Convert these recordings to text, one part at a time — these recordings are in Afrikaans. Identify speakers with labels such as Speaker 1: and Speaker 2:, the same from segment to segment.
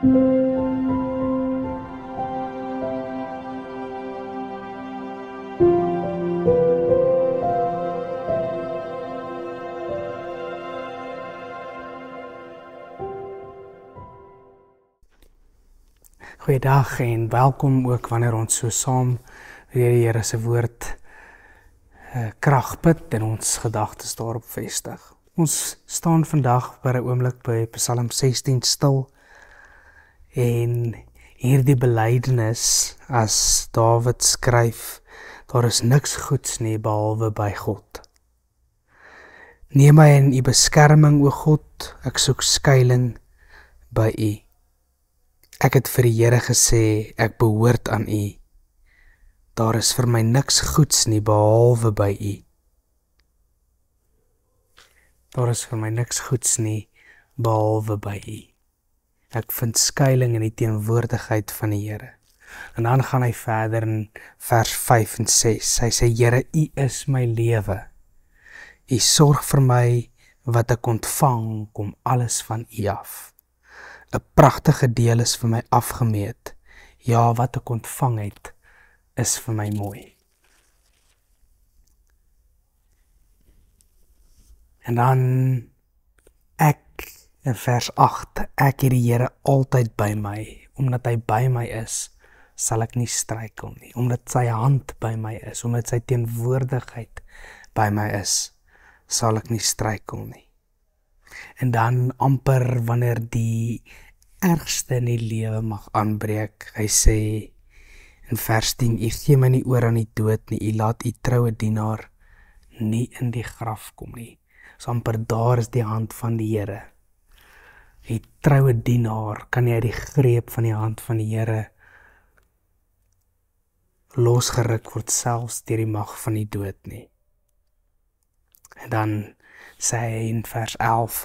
Speaker 1: Goeiedag en welkom ook wanneer ons so saam weer die Here se woord krag put en ons gedagtes daarop vestig. Ons staan vandag vir 'n oomblik by Psalm 16 stil en hierdie belydenis as Dawid skryf, daar is niks goeds nie behalwe by God. Neem my in u beskerming, o God, ek soek skuiling by u. Ek het vir die Here gesê, ek behoort aan u. Daar is vir my niks goeds nie behalwe by u. Daar is vir my niks goeds nie behalwe by u. Ek vind skuiling in die teenwoordigheid van die Here. En dan gaan hy verder in vers 5 en 6. Hy sê, Here, u is my lewe. U sorg vir my, wat ek ontvang, kom alles van u af. 'n pragtige deel is vir my afgemeet. Ja, wat ek ontvang het, is vir my mooi. En dan in vers 8, ek het die Here altyd by my. Omdat hy by my is, sal ek nie struikel nie. Omdat sy hand by my is, omdat sy teenwoordigheid by my is, sal ek nie struikel nie. En dan amper wanneer die ergste in die lewe mag aanbreek, hy sê in vers 10, u gee my nie oor aan die dood nie, u laat u troue dienaar nie in die graf kom nie. So amper daar is die hand van die Here. Die troue dienaar kan nie uit die greep van die hand van die Here losgeruk word, selfs deur die mag van die dood nie. En dan sê hy in vers 11,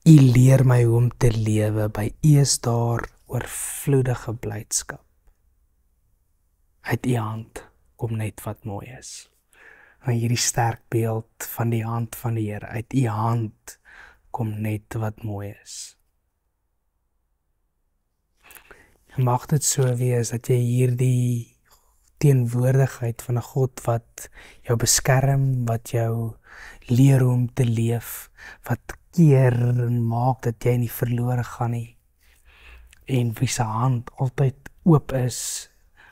Speaker 1: u leer my hoe om te lewe, by u is daar oorvloedige blydskap. Uit u hand kom net wat mooi is. En hierdie sterk beeld van die hand van die Here, uit u hand kom net wat mooi is. En mag dit so wees dat jy hierdie teenwoordigheid van 'n God wat jou beskerm, wat jou leer hoe om te leef, wat keer en maak dat jy nie verlore gaan nie, en wie se hand altyd oop is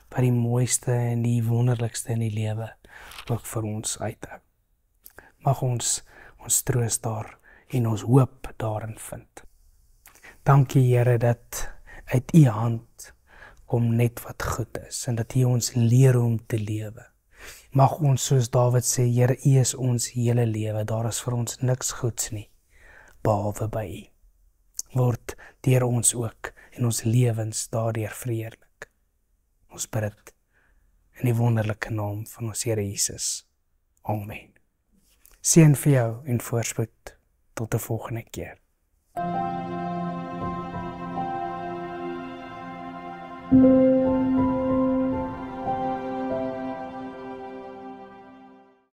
Speaker 1: by die mooiste en die wonderlikste in die lewe, ook vir ons uithou. Mag ons troos daar en ons hoop daarin vind. Dankie Here dat uit u hand kom net wat goed is en dat u ons leer hoe om te lewe. Mag ons soos Dawid sê, Here, u is ons hele lewe, daar is vir ons niks goeds nie behalwe by u. Word deur ons ook en ons lewens daardeur verheerlik. Ons bid dit in die wonderlike naam van ons Here Jesus. Amen. Seën vir jou en voorspoed tot 'n volgende keer.